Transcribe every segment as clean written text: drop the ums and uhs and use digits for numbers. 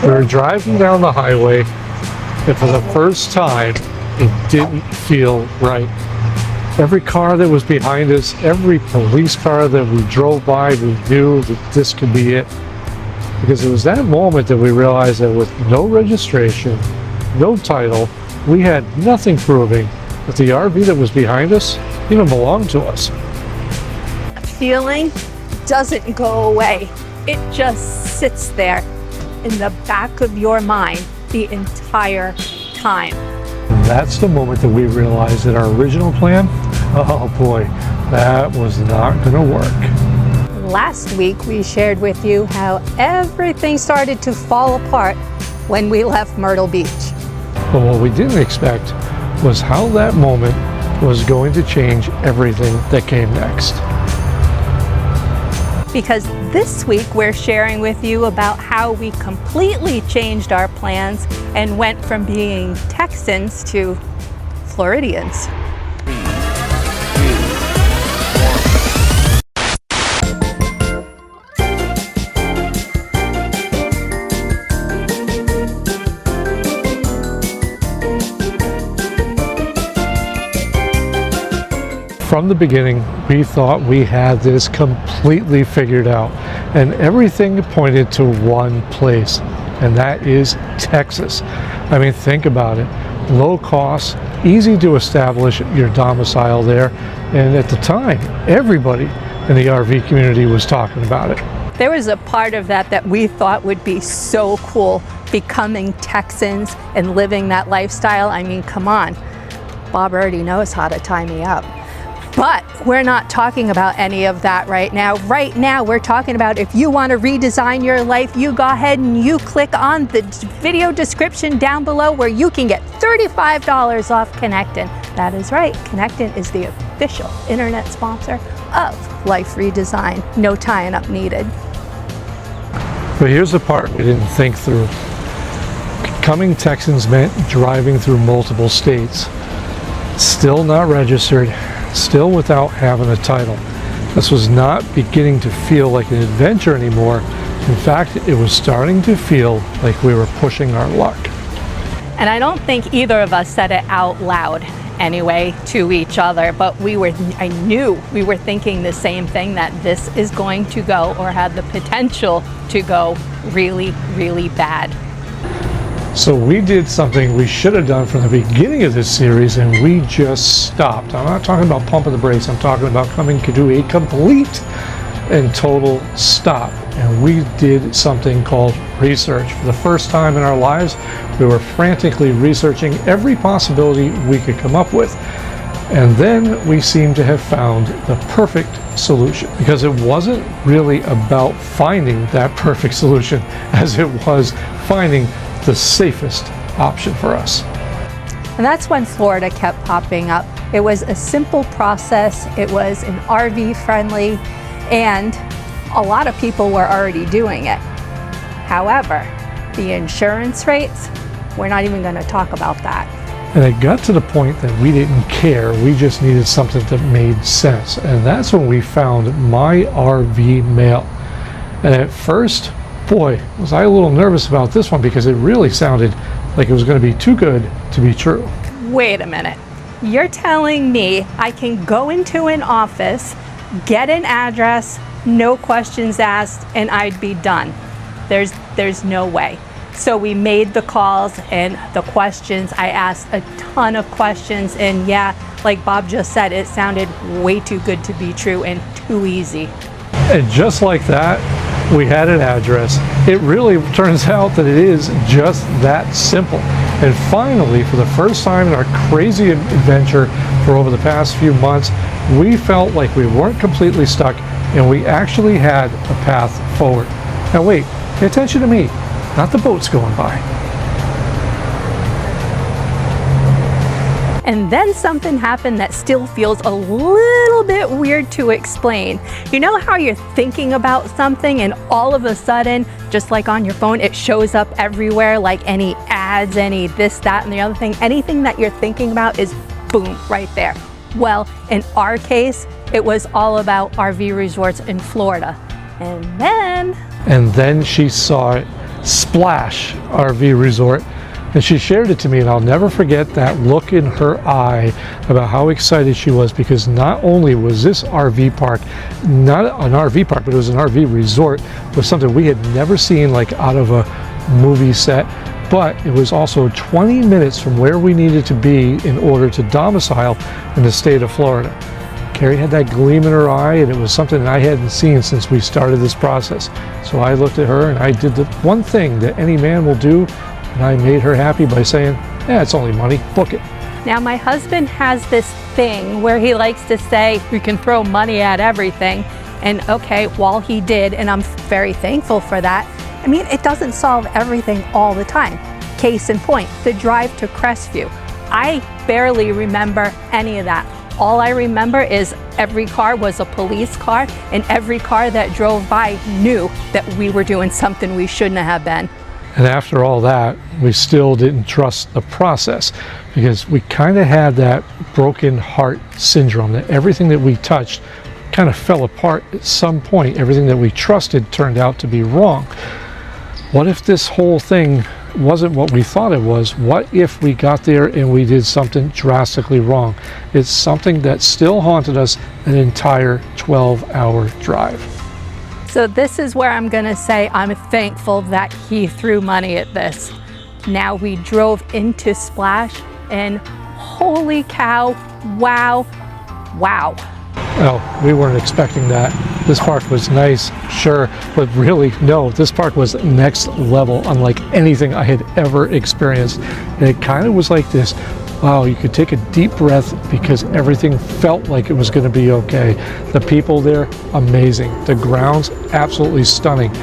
We were driving down the highway, and for the first time, it didn't feel right. Every car that was behind us, every police car that we drove by, we knew that this could be it. Because it was that moment that we realized that with no registration, no title, we had nothing proving that the RV that was behind us even belonged to us. Feeling doesn't go away. It just sits there in the back of your mind the entire time. And that's the moment that we realized that our original plan, oh boy, that was not going to work. Last week we shared with you how everything started to fall apart when we left Myrtle Beach. But what we didn't expect was how that moment was going to change everything that came next. Because this week we're sharing with you about how we completely changed our plans and went from being Texans to Floridians. From the beginning, we thought we had this completely figured out, and everything pointed to one place, and that is Texas. I mean, think about it. Low cost, easy to establish your domicile there, and at the time, everybody in the RV community was talking about it. There was a part of that we thought would be so cool, becoming Texans and living that lifestyle. I mean, come on. Bob already knows how to tie me up. But we're not talking about any of that right now. Right now, we're talking about if you want to redesign your life, you go ahead and you click on the video description down below where you can get $35 off Connectin. That is right, Connectin is the official internet sponsor of Life Redesign. No tying up needed. But here's the part we didn't think through. Becoming Texans meant driving through multiple states, still not registered, still without having a title. This was not beginning to feel like an adventure anymore. In fact, it was starting to feel like we were pushing our luck. And I don't think either of us said it out loud anyway to each other, but I knew we were thinking the same thing, that this is going to go, or had the potential to go, really, really bad. So we did something we should have done from the beginning of this series, and we just stopped. I'm not talking about pumping the brakes. I'm talking about coming to a complete and total stop. And we did something called research. For the first time in our lives, we were frantically researching every possibility we could come up with. And then we seemed to have found the perfect solution, because it wasn't really about finding that perfect solution as it was finding the safest option for us. And that's when Florida kept popping up. It was a simple process, it was an RV friendly, and a lot of people were already doing it. However, the insurance rates, we're not even going to talk about that. And it got to the point that we didn't care, we just needed something that made sense. And that's when we found My RV Mail. And at first, boy, was I a little nervous about this one, because it really sounded like it was going to be too good to be true. Wait a minute. You're telling me I can go into an office, get an address, no questions asked, and I'd be done? There's no way. So we made the calls and the questions. I asked a ton of questions, and yeah, like Bob just said, it sounded way too good to be true and too easy. And just like that, we had an address. It really turns out that it is just that simple. And finally, for the first time in our crazy adventure for over the past few months, we felt like we weren't completely stuck, and we actually had a path forward. Now wait, pay attention to me, not the boats going by. And then something happened that still feels a little bit weird to explain. You know how you're thinking about something and all of a sudden, just like on your phone, it shows up everywhere, like any ads, any this, that, and the other thing. Anything that you're thinking about is boom, right there. Well, in our case, it was all about RV resorts in Florida. And then she saw it Splash RV Resort. And she shared it to me, and I'll never forget that look in her eye about how excited she was, because not only was this RV park not an RV park, but it was an RV resort with something we had never seen, like out of a movie set, but it was also 20 minutes from where we needed to be in order to domicile in the state of Florida. Carrie had that gleam in her eye, and it was something that I hadn't seen since we started this process. So I looked at her and I did the one thing that any man will do, and I made her happy by saying, yeah, it's only money, book it. Now my husband has this thing where he likes to say, we can throw money at everything. And okay, while he did, and I'm very thankful for that, I mean, it doesn't solve everything all the time. Case in point, the drive to Crestview. I barely remember any of that. All I remember is every car was a police car, and every car that drove by knew that we were doing something we shouldn't have been. And after all that, we still didn't trust the process, because we kind of had that broken heart syndrome, that everything that we touched kind of fell apart at some point. Everything that we trusted turned out to be wrong. What if this whole thing wasn't what we thought it was? What if we got there and we did something drastically wrong? It's something that still haunted us an entire 12-hour drive. So this is where I'm gonna say I'm thankful that he threw money at this. Now we drove into Splash, and holy cow, wow, wow. Oh, we weren't expecting that. This park was nice, sure, but really, no, this park was next level, unlike anything I had ever experienced. And it kind of was like this, wow, you could take a deep breath because everything felt like it was going to be okay. The people there, amazing. The grounds, absolutely stunning.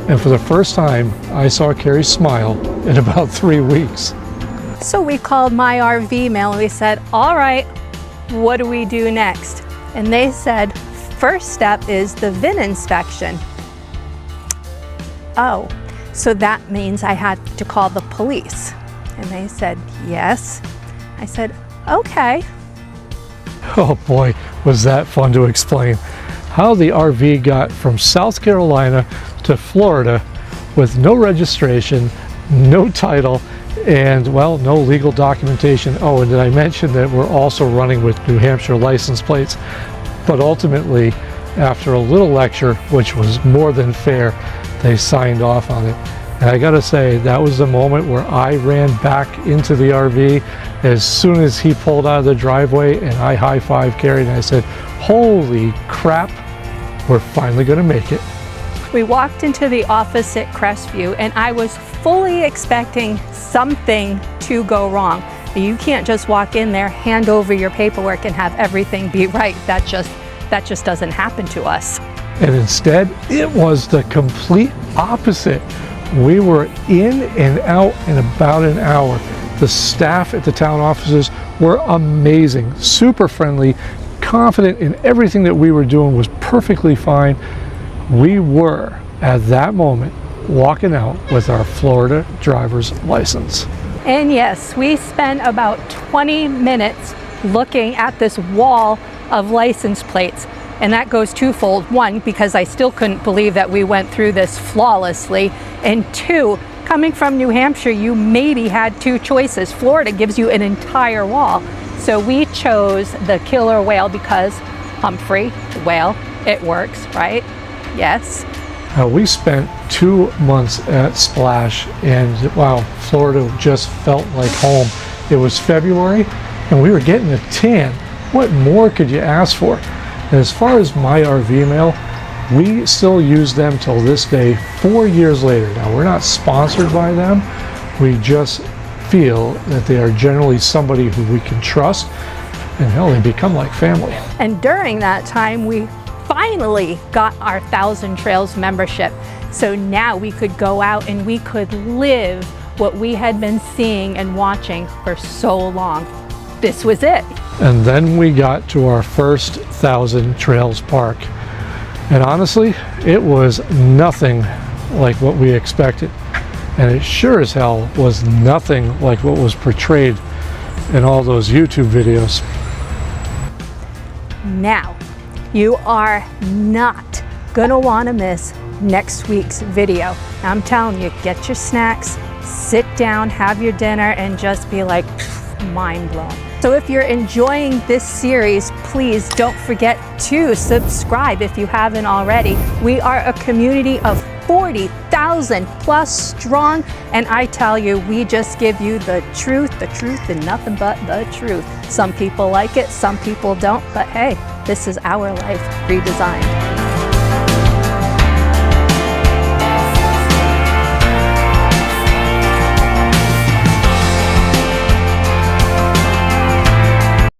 And for the first time, I saw Carrie smile in about 3 weeks. So we called My RV Mail and we said, all right, what do we do next? And they said, first step is the VIN inspection. Oh, so that means I had to call the police. And they said, yes. I said, okay. Oh boy, was that fun to explain. How the RV got from South Carolina to Florida with no registration, no title, and, well, no legal documentation. Oh, and did I mention that we're also running with New Hampshire license plates? But ultimately, after a little lecture, which was more than fair, they signed off on it. And I gotta say, that was the moment where I ran back into the RV as soon as he pulled out of the driveway, and I high-fived Carrie and I said, holy crap, we're finally gonna make it. We walked into the office at Crestview, and I was fully expecting something to go wrong. You can't just walk in there, hand over your paperwork, and have everything be right. That just doesn't happen to us. And instead, it was the complete opposite. We were in and out in about an hour. The staff at the town offices were amazing, super friendly, confident in everything that we were doing was perfectly fine. We were, at that moment, walking out with our Florida driver's license. And yes, we spent about 20 minutes looking at this wall of license plates. And that goes twofold. One, because I still couldn't believe that we went through this flawlessly. And two, coming from New Hampshire, you maybe had two choices. Florida gives you an entire wall. So we chose the killer whale because Humphrey, whale, it works, right? Yes. We spent 2 months at Splash, and wow, Florida just felt like home. It was February, and we were getting a tan. What more could you ask for? And as far as My RV Mail, we still use them till this day, 4 years later. Now, we're not sponsored by them. We just feel that they are generally somebody who we can trust, and hell, they become like family. And during that time, we finally got our 1,000 Trails membership. So now we could go out and we could live what we had been seeing and watching for so long. This was it. And then we got to our first 1,000 Trails park. And honestly, it was nothing like what we expected. And it sure as hell was nothing like what was portrayed in all those YouTube videos. Now, you are not gonna wanna miss next week's video. I'm telling you, get your snacks, sit down, have your dinner, and just be like mind blown. So if you're enjoying this series, please don't forget to subscribe if you haven't already. We are a community of 40,000 plus strong, and I tell you, we just give you the truth, and nothing but the truth. Some people like it, some people don't, but hey, this is our life redesigned.